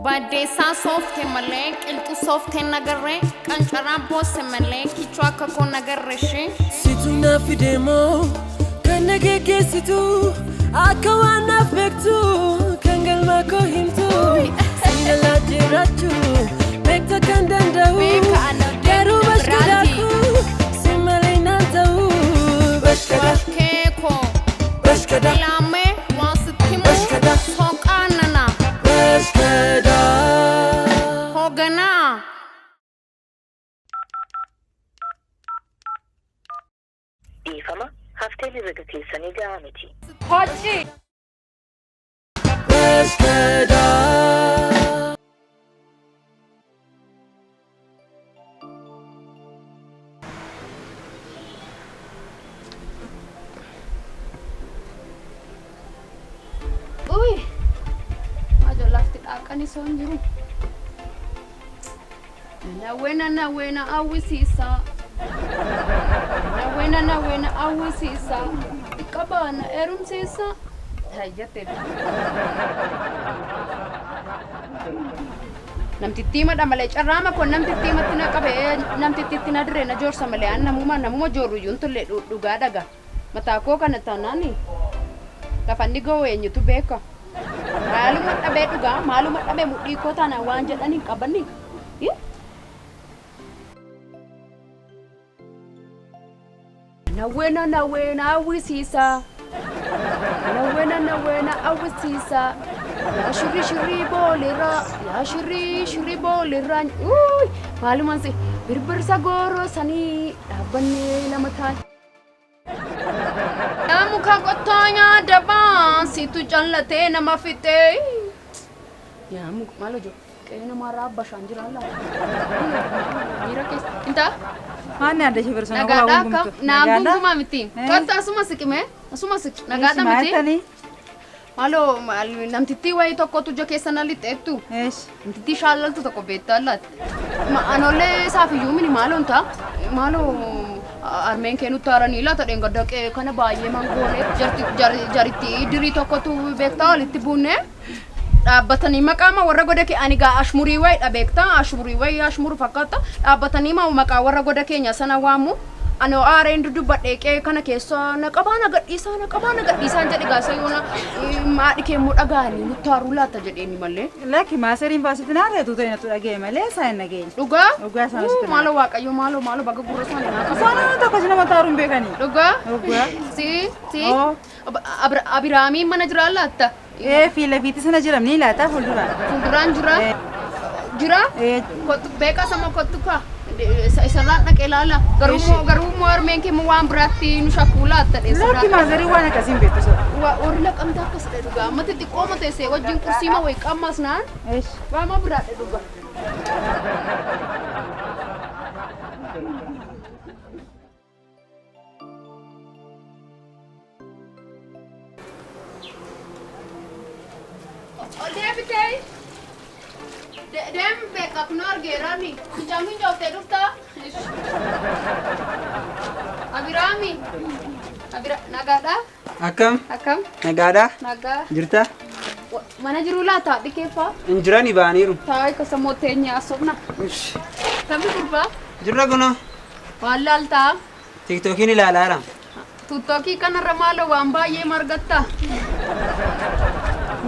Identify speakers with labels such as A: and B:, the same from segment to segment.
A: Badesa soft malek, iltu soft nagarre, kanchara boss malek, kichwa kako nagarre.
B: Situ na fidemo, kanage ke situ, akawana fektu, kangal mako himtu, sina la jirachu, bekta kandandau, garu bashkadaku, simale nantau, bashkada,
A: Keko,
B: bashkada,
A: ilame, wasitimu, sokanana,
B: bashkada.
A: hogana.
C: Ifama, hafteli ragati saniga amiti.
A: Hoji.
B: Bashkada.
A: Uy, aja lafti akani sonjiru. Na wena awisisa. Na wena awisisa. Ikabana erum sisa. Hayate. Namtitti ma damale charama ko namtitti matina kabe namtitti tina dire na jor samale an namuma joru yuntulle duga daga. Mata ko kana tanani. Kafanni go wenyu tu beka. Malu matabe mudi ko tana wanja dani kabani. Ya? Na wena awisisa. Na wena awisisa. Ya shiri bolera. Uy, malu mansi birbir sagoro sani abane lamatan. Muka kotonya depan situ jallate nama fite. Ya malu jo. Kayaknya marah basanjir Allah. Mira kes. Inta?
D: Mana ada sih bersama
A: Nagada kam nanggung mamiting. Kata asuma sikime? Asuma sik. Nagada mati. Malo nam titi wai tokko tujo keessana lixeettu. Titi shaallaltu tokko beettalat. Ma anole saafi yumini malo nta. Malo armeen keenu taaranii laata dhengadaqee kana baay'ee mangoole jaritti dirii tokkotu beektaa walitti buune. Dhaabbatanii maqaama warra goda kee ani gaa ashmurii wayi dhabeektaa ashmuru fakkaata dhaabbatanii maqaa warra goda keenya sana waamu ani aareen dubbadhee qee kana keessa naqabaana gadhiisaan jedhe gaasa yoona maadhi keemmoo dhagaanii nutti haaruu laata jedheeni malee.
D: Laki maasariin baasitti naareetu ta'e natu dhagee malee isaa hin dhageenye.
A: Dhugaa?
D: Dhugaa isaan asitti
A: Maalo waaqayyo maalo baga gurra isaanii naaf.
D: Isaan tokko si nama taaruun beekanii.
A: Dhugaa?
D: Dhugaa.
A: Si Abiraamiin mana jiraan laatta?
D: Fiitti sana jiramni laata fuulduraan.
A: Fuulduraan jira? Beekaa sama kottu kaa. Isarraan dhaqee ilaala. Garuu mormeen kee waan biraatti nu shakkuu laatta dheessaa.
D: Laki maasarii waan akkasiin beektu soo.
A: Warri laqamtaa akkasidha dhugaa. Amma xixiqqoo mateessee wajjin kursiima wayii qammas naan. Waama biraadha dhugaa. Deebitee deem beekaa kun argeerani jamin jooftee dhuftaa Abiraami nagaadha
E: Akkam nagaadha
A: nagaa
E: jirta
A: mana jiru laata dhikeeffaa
E: injirani baaniiru
A: taa'ee kasa mooteenya asobna tambi gurbaa
E: jirra gono
A: waan laaltaa
E: tiktokiin ilaalaara
A: tuttokii kanarra maalo waan baay'ee margatta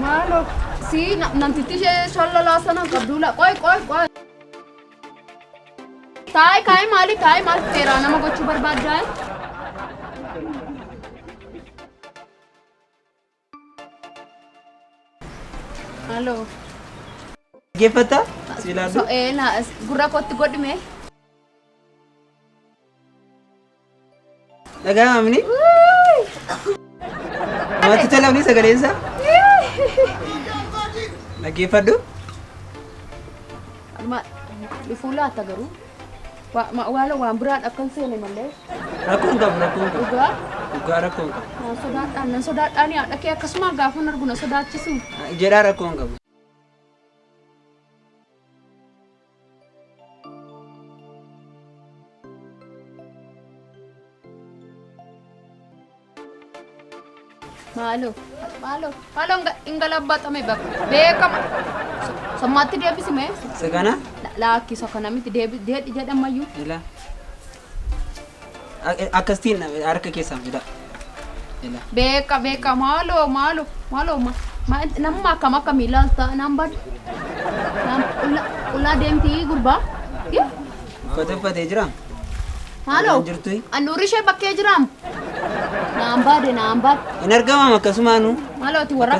A: maalo si namtitti ishee shallalaa sana qabduula qoy taa'ee maali seeraa nama gochuu barbaaddaa Halo.
E: geeffata silaadu
A: Gurra kootti godhime.
E: dhagaa mamni mati tolamni sagaleensa dhaggeeffadhu
A: Dhufuu laata garuu waan biraan akkan seene malee.
E: rakkoon qabu
A: Dhugaa?
E: dhugaa rakkoon qabu
A: Nan sodaadhaan yaa dhaqee akkasuma gaafa argu na sodaachisu.
E: jedhaa rakkoon qabu
A: Malo, enggak inggalabbat ame bak. Beka Sammatti deebisi mee?
E: Sakana?
A: Laakki sakana miti deebi jedhamayyuu.
E: Ila. Akkastiin harka keessaan fida. Ila.
A: Beeka maaloo namuma akkam ilaalta naan badu. Ullaa deemtii gurbaa.
E: Uffatee jira?
A: Maaloo?
E: Jirtu?
A: Annuuri ishee bakkee jiraam. Naan bade.
E: Hin argamam akkasumaanu.
A: Maalooti warra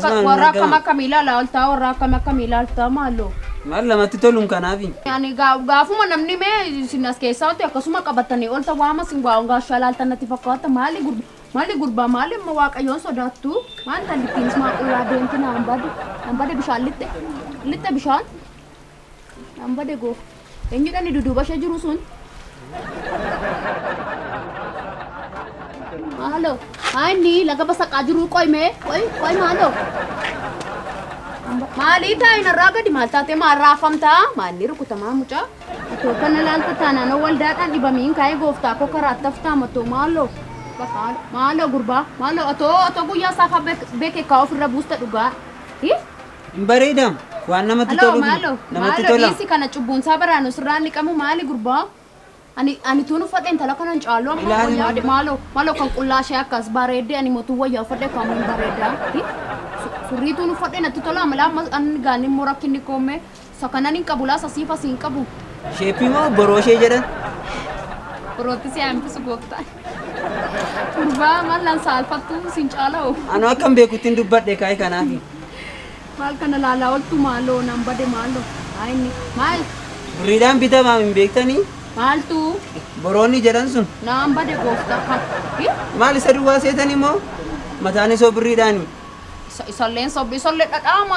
A: akkam ilaalta warra akkam ilaalta maaloo?
E: Maal lamatti toluun kanaafi?
A: Ani gaafuma namni mee sinas keessaatti akkasuma qabatanii olta waama sin gaashaa ilaaltan natti fakkaata maali gurbaa maali amma waaqayyoon sodaattu waan talittiinis maaqullaa deemti naan bade bishaan lixxe bishaan naan bade goof eenyudhani duduuba ishee jiru sun maaloo inni laga basaqaa jiru qoy maaloo maalii taa'in irraa gadi maal taatee maal raafamtaa maalli rukutamaa mucaa atoo kana laalta taanaanoo waldaadhaan dhibamiin kaa'ee gooftaa koo karaatti haftaa matoo maaloo gurbaa maaloo atoo guyyaa saafaa beekee kaa ofirra buusta dhugaa
E: hin bareedam waan namatti tolu namatti tola
A: dhiisi kana cubbuunsaa baraanu sirraan dhiqamu maali gurbaa ani tuun uffadhe intala kanan caaloo maaloo kan qullaa ishee akkas bareedde ani motuu wayyaa uffadhe kamiin bareeddaa surrii tuun uffadhe natti tola malaa ani gaaniin moo rakkinni koomee sakanan hin qabu laasa siifa siin qabu
E: sheeppii moo borooshee jedhan
A: borootti si hambisu gooftaan gurbaa mallan saalfattu siin caala'u
E: anu akkam beekuttiin dubbadhe kaa'e kanaafi
A: maal kana laalaa oltu maaloo nan bade maaloo ayni maal
E: birriidhaan bitamaa hin beektanii
A: maaltu
E: boroonni jedhan sun
A: naan bade gooftaa kan
E: maal isa duwwaa seetan immoo mataan isoo birriidhaani
A: isalleen dhadhaama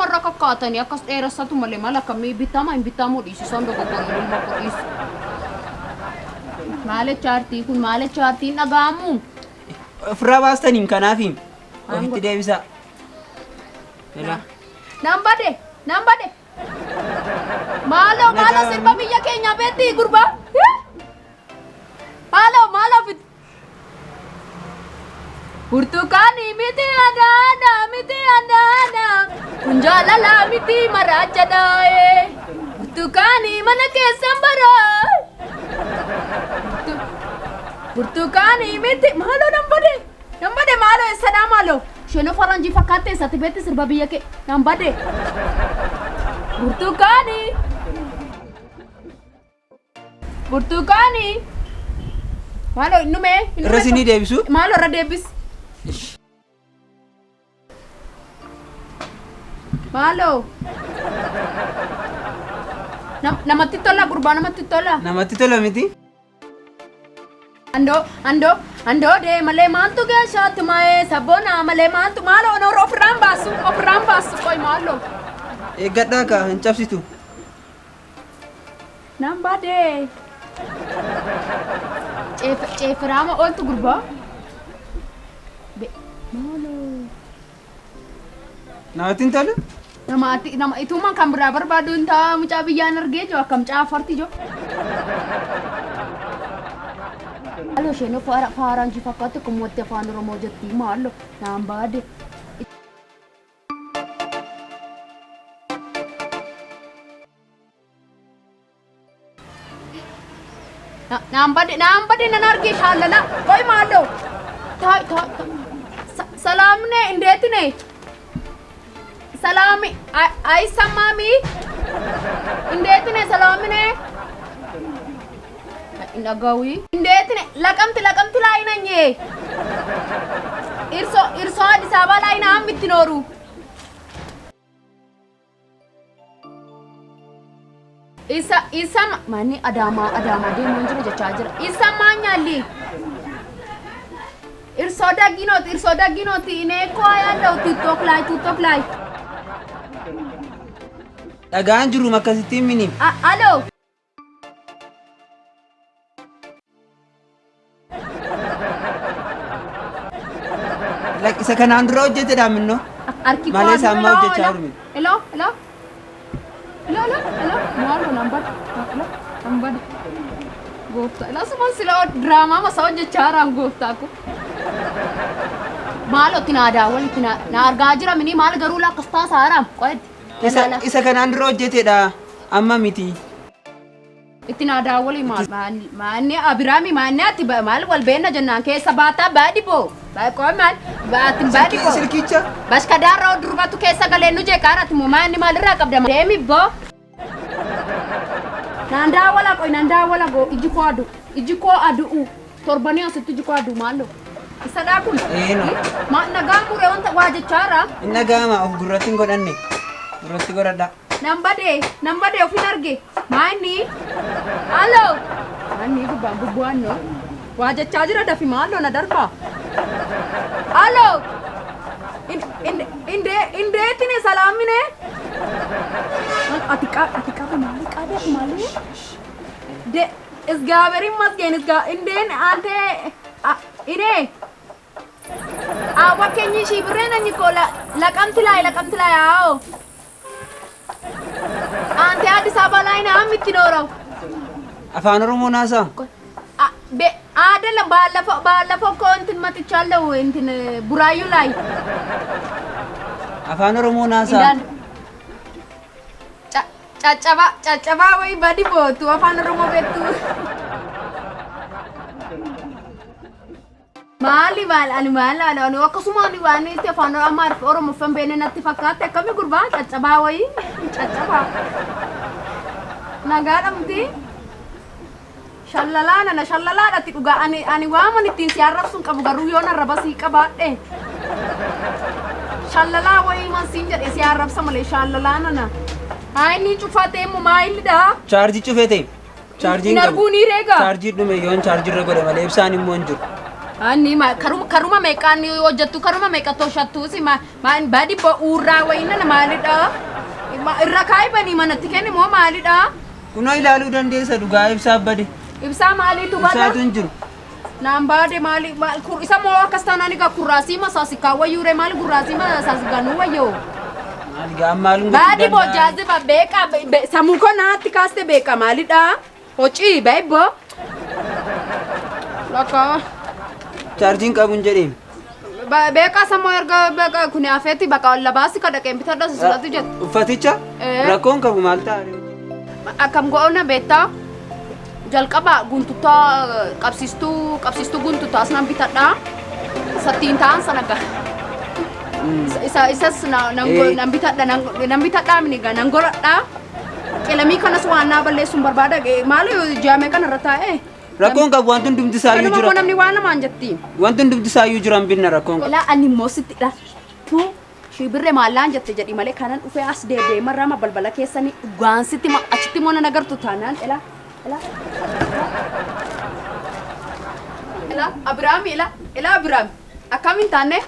A: irra kakkaatanii akkas dheeressatu malee maal akkamii bitama hin bitamuu dhiisisan dogoggoruu ilma godhiisu maalichaartii kun maalichaartiin dhaga'amu
E: ofirraa baastaniin kanaafi ofitti deebisaa
A: naan bade maaloo sirba biyya keenya beetti gurbaa maaloo fit burtukaanii miti adaana kun jaalala miti maraachadaaye burtukaanii mana keessan baraa burtukaanii miti maaloo nan bade maaloo eessadhaa maaloo sheno faranjii fakkaatte eessatti beetti sirba biyya kee nan bade burtukaanii maaloo innume
E: irra sinii deebisu
A: maaloo irra deebis maaloo namatti tola gurbaa namatti tola
E: miti
A: andoo deemalee maaltu geeshaatti maa'ee sabboona malee maaltu maaloo noor ofirraan baasu qoy maaloo
E: eeggadhaa kaa hin cabsitu
A: nan badee ceefiraama ooltu gurbaa maaloo
E: namatti hin tolu
A: nama ituuma kan biraa barbaadu hin ta'a mucaa biyyaan argee jiru akkam caafarti jiru maaloo isheen faaraanjii fakkaatti kummooti afaan oromoo jettii maaloo naan baade naan bade nan argee shaallala qoy maaloo salaamne indeetine salaami ayisamaami indeetine salaamine nagawi indeetine laqamti laayinanye irso Addis Ababa laayina hammitti nooru isa manni adaamaa deemaan jira jechaa jira isa maanyaalli irsoo dagginooti ineekoo yaada'u tiktok laay
E: dhagaan jiru akkasittiin mini
A: aloo
E: isa kanaan dura hojjetedha minno malee saammaa hojjechaa jiru
A: hello maaloo nambad gooftaa ilaasumaan sila diraamaa masaa hojjechaa jiraan gooftaa ko maaloo itti naa daawwan itti na argaa jira mini maal garuu lakkas taasaa jiraam qo'etti
E: Isa kanaan dura hojjetedha. Amma miti.
A: Itti naa daawwali maanni Abiraami maanni ati maal wal beena jennaan keessa baataa baadhi boo baay'ee maal baatiin baadhi boo
E: Silkicha.
A: bashka daarraa durbatu keessa galee nu jee kaarati moo maanni maalirraa qabda deemi boo naan daawwala goo iji koo adu'u torbanii asitti iji koo adu'u maallo isa dhaakun nagaa muree wanta waa jechaara
E: Inna gaama of gurratti hin godhanne. Gurratti godhadha.
A: nan badee ofin arge maanni halo maanni gubbaan no waa jechaa jira dafi maallo na darba halo indeetine salaamine ati qaba maali de isgaaberin masgeen indeen ante ire awa kenyi shibireen anyikola laqamti laay aao Ante Addis Ababa ላይ ነው የምትኖረው?
E: Afaan Oromoo naasaa?
A: አይደለም ባለፈው እኮ እንትን መጥቻለሁ እንትን ቡራዩ ላይ
E: Afaan Oromoo naasaa?
A: ጨጨባ ወይ በዲቦቱ አፋን ኦሮሞ ቤቱ ማሊ akkasumaan waan itti afaan oromoffan beenen natti fakkaate akkami gurbaa caccabaa wayii caccabaa nagaadhamti shallalaadhatti dhugaa ani waaman ittiin si arrabsuun qabu garuu yoon arraba sii qabaadhe shallalaa wayii man siin jedhe si arrabsa malee shallalaanana haa inni cufatee immoo maayilidha
E: Chaarjii cufete. Chaarjiin qabu.
A: arguunii reega
E: Chaarjii dhume yoon chaarjii irra godhe malee ibsaan immoo hin jiru.
A: Ani karuma meeqaan hojjettu karuma meeqa toshattu si baadi uurraa wayina maalidha irra kaayibanii manatti kenni moo maalidha
E: Kunoo ilaaluu dandeessa dhugaa ibsaa bade.
A: ibsaa maaliitu bada
E: Ibsaatu hin jiru.
A: naan baade maali isa moo akkas taanaan egaa kurraasii masaasikaa wayyuure maali kurraasii masaasikaa nu wayyoo
E: Maali gaa maalum
A: baadi bojjaaziba beeqa samuu koo naatti kaaste beeqa maalidha hocii baay'ibbo lakka
E: Chaarjiin qabuun jedheen.
A: beeqa samoo erga beeqa kuni afeetti bakka labaasi ka dhaqeen bitadha sisilatu jettu.
E: Uffaticha rakkoon qabu maal ta'a?
A: Akkam go'oona beektaa jalqaba guntutaa qabsiistuu guntutaa nan bitadha sattiin ta'an sana isas nan bitadha miniga nan godhadha qilamii kanas waan naa balleessuun barbaada maali jaamee kana irra taa'e.
E: Rakkoon qabu wanti hundumti isaayyuu jira.
A: Namni waan namaan jetti.
E: Wanti hundumti isaayyuu jira hin binna rakkoon qabu.
A: Ilaa ani immoo sittidha. Tu shibirree maallaan jette jedhi malee kanan dhufee as deebi'ee marrama balbala keessanii dhugaan sitti achitti immoo nan agartu taanaan Abiraami akkamiin taanne?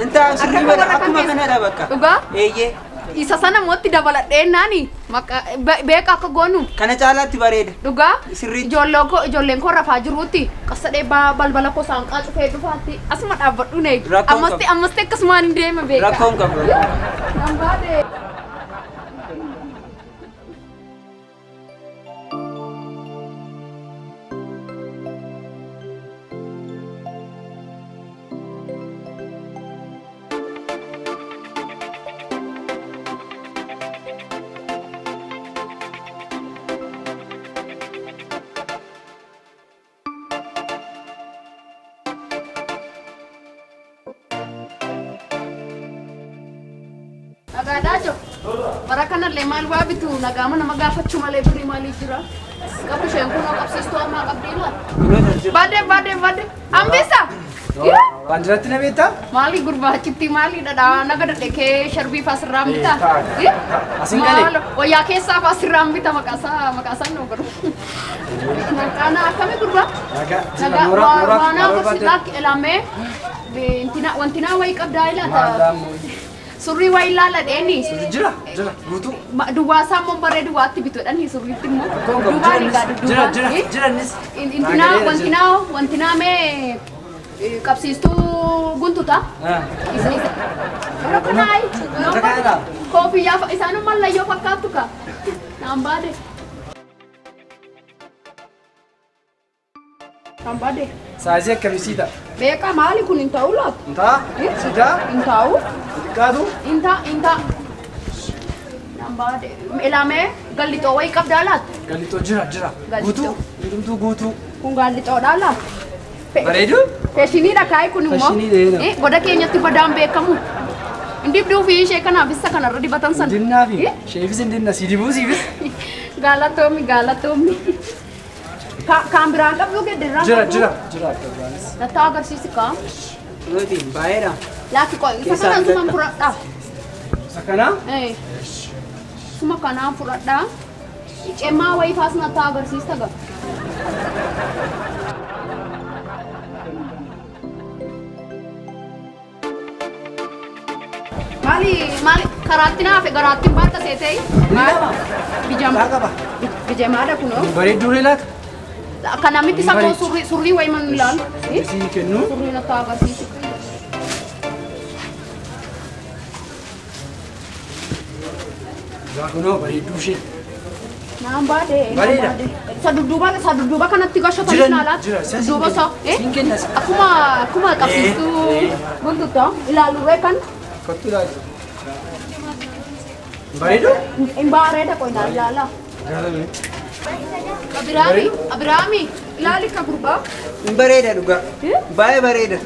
E: Intaa sirrii bada akkuma kanadha bakka.
A: Dhugaa?
E: Eeyyee.
A: Isa sana mootti dabaladhee naani beeka akka goonu.
E: Kana caalaatti bareeda.
A: Dhugaa?
E: Sirrii.
A: Ijoolleen koo rafaa jiruutti qasadhee balbala koo saanqaa cufee dhufaatti asuma dhaabbadhu ne. Ammasti akkasumaan hin deema beeka.
E: Rakkoon qabu.
A: Nan baadee. Agadajo. Barakana le maal waa bitu nagaama nama gaafachuu malee birrii maalii jira? Qabu isheen kun qabsiistuu ammaa qabdiila. Baadee. Ambisa.
F: Waan jiratti na beektaa?
A: Maalii gurbaachitti maalii dhadhaa naga dhadhekee sharbii faasirraan bita.
F: Asiin galee?
A: Wayyaa keessaa faasirraan bita maqaasaa nu godhu. Naqaana akkamii gurbaa?
F: Nagaa.
A: Waanaa gosilaa elamee wantinaa wayii qabdaa ilaata. Surri waa ilaala dheeni.
F: Jira guutuu.
A: Duwwaasaa immoo bareedu waatti bituudhaan surriitti immoo. Duubaan egaa duubaan.
F: Jiranis.
A: Wantinaa mee qabsiistuu guntuta. Isa. Koofiyyaa isaanuma layyoo fakkaattu ka. Naan baade. Naan baade.
F: Saayizii akkamisiidha?
A: Beekaa maali kun hin ta'u laata?
F: Intaa? Sidaa?
A: Hin ta'u.
F: Xiqqaatu?
A: Inta. Nambaade. Ilame gallitoo wayii qabdaa laata?
F: Gallitoo jira.
A: Gallitoo.
F: Guutuu. Hundumtuu guutuu.
A: Kun gallitoodhaa laata?
F: Bareedu?
A: Feeshiniidha kaayii kun immoo.
F: Feeshiniidha.
A: Goda keenyatti badaan beekamu. Indibduu fi ishee kanaaf isa kanarra dibatan sana.
F: Dinnaa fi sheefis indinna si dibuu siifis.
A: Galatoomii. Kan biraan qabdu geddeerraa
F: Jira.
A: Lataa agarsiisi kaa.
E: Nuti baay'eedha.
A: Laaki qoy isa kanaan sumaan fudhadhaa.
F: Sakana?
A: Suma kanaan fudhadhaa. Cemmaa wayii faas lataa agarsiista gaa. Maali karaatti naafe garaatti baata seetee? Bijamaadha kunoo.
F: Bareedduu laata?
A: Kana miti sakoo surrii wayii man ilaalu.
F: Sii kennu.
A: Surrii lataa agarsiisi.
F: Kunoo bareedduu ishee.
A: Naan baadee.
F: Bareeda.
A: Sadudduuba kanatti gashatan ilaalaat. Dudduuba isaa.
F: Siin kennas.
A: Akkuma qabsiistuu guntutaa ilaalu kan.
F: Kottu ilaalu. Bareedu?
A: Hin bareeda qoy naa ilaala. Abiraami ilaali ka gurbaa.
E: Hin bareeda dhugaa. Baay'ee bareeda.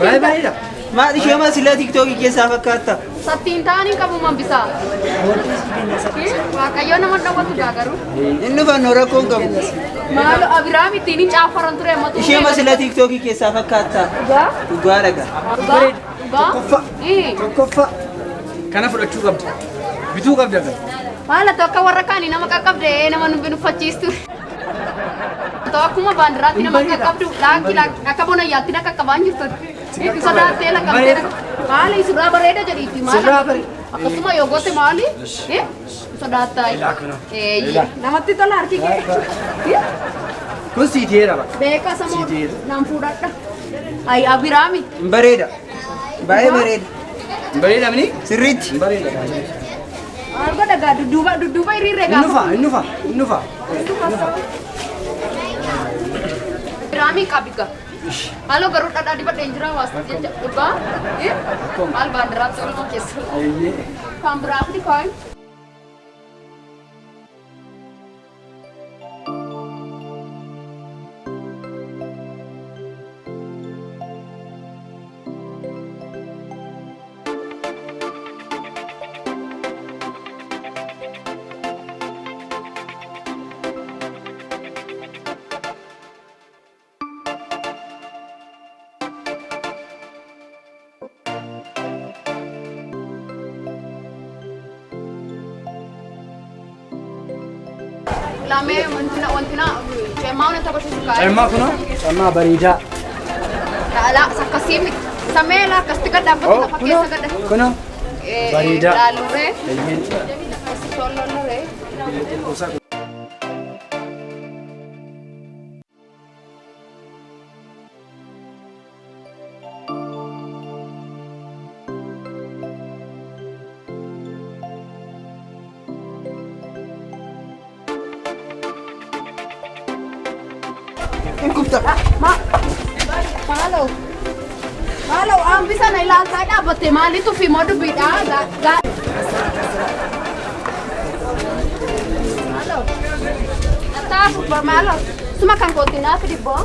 F: Baay'ee bareeda.
E: Maal ishee masila TikTok keessaa fakkaata.
A: Sattiin ta'anii qabu mambisaa. Waaqayyo nama dhawwatu gaagaru.
E: Inni fannoo rakkoo hin qabu.
A: Maalo Abiraami ittiin hin caafaran ture matu.
E: Ishee masila TikTok keessaa fakkaata. Dhugaa dhagaa.
A: Dhugaa.
F: Tokkoffaa. Kana fudhachuu qabda. Bituu qabda.
A: Maala tokko warra kaanii nama qaqqabde nama nu binufachiistu. Akkuma baandiraatti nama qaqqabdu akka bonayyaatti na qaqqabaan jirtu. Itti sodaattee la qabdee. Maali surraa bareeda jedhiitti maali? Akkasuma yoo goote maali? Sodaattaa. Namatti tola harki kee.
F: Kun siiteera bakka.
A: Beekaa samoo naan fuudhadha. Ayi Abiraami.
E: Bareeda. Baay'ee bareeda.
F: Bareeda mini?
E: Sirriitti.
F: Bareeda.
A: Maal godha dudduuba hiriirree gaafa.
F: Innufa.
A: Abiraami qabiga. Halo garuu dhadhaa dibadhee jira waasta jecha dhugaa. Maal baandiraatti olma keessa. Kan biraaf ni kaayi. Lame wantina cemmaa wanta barsiisu kaa'e.
F: Cemmaa kunoo? Cemmaa bareedaa.
A: Ala sakkasii miti. Samee la akkasitti gadhaabbatu lafa keessa gadha.
F: Kunoo? Bareedaa.
A: Laalurree. Tololoree. Maalo ambisa na ilaaltaa dhaabbatte maalitu fi moo dubbiidha? Maalo suma kan kootinaa fi dibboo.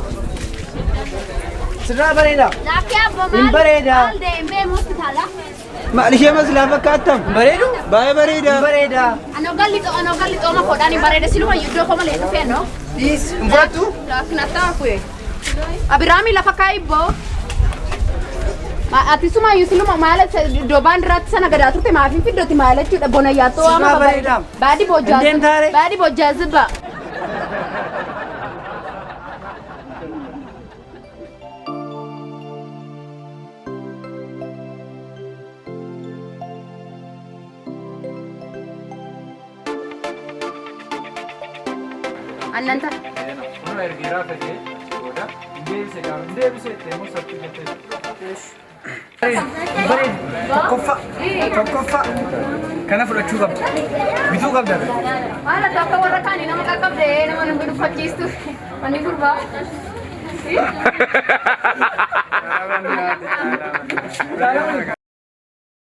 F: Sirraa bareeda.
A: Laakkee abbaa
F: Hin bareeda.
A: maal deemee hospitaala?
E: Maal ishee masilaa fakkaattam?
F: Bareedu?
E: Baay'ee bareeda.
F: Bareeda.
A: Ano gallixoo ma kodhaan hin bareeda siluma iddoo koma lee dhufee no?
F: Dhiis hin fudhattu?
A: Laakkinattaa kuye. Abiraami lafa kaa'ibboo. Ati suma siluma maala iddoo baandiraatti sana gadaa turte maafiin fiddooti maala jechuudha bonayyaatoo
F: Sirraa bareeda.
A: baadii
F: Indeen taare?
A: bojjaa zibba. Annanta.
F: Uno ergiraa fedhee booda deebisee deemuu sabti jettee. Tokkoffaa. Kana fudhachuu qabda. Bituu qabda.
A: Maala tokko warra kaanii nama qaqqabde nama nu binufachiistu. Manni gurbaa.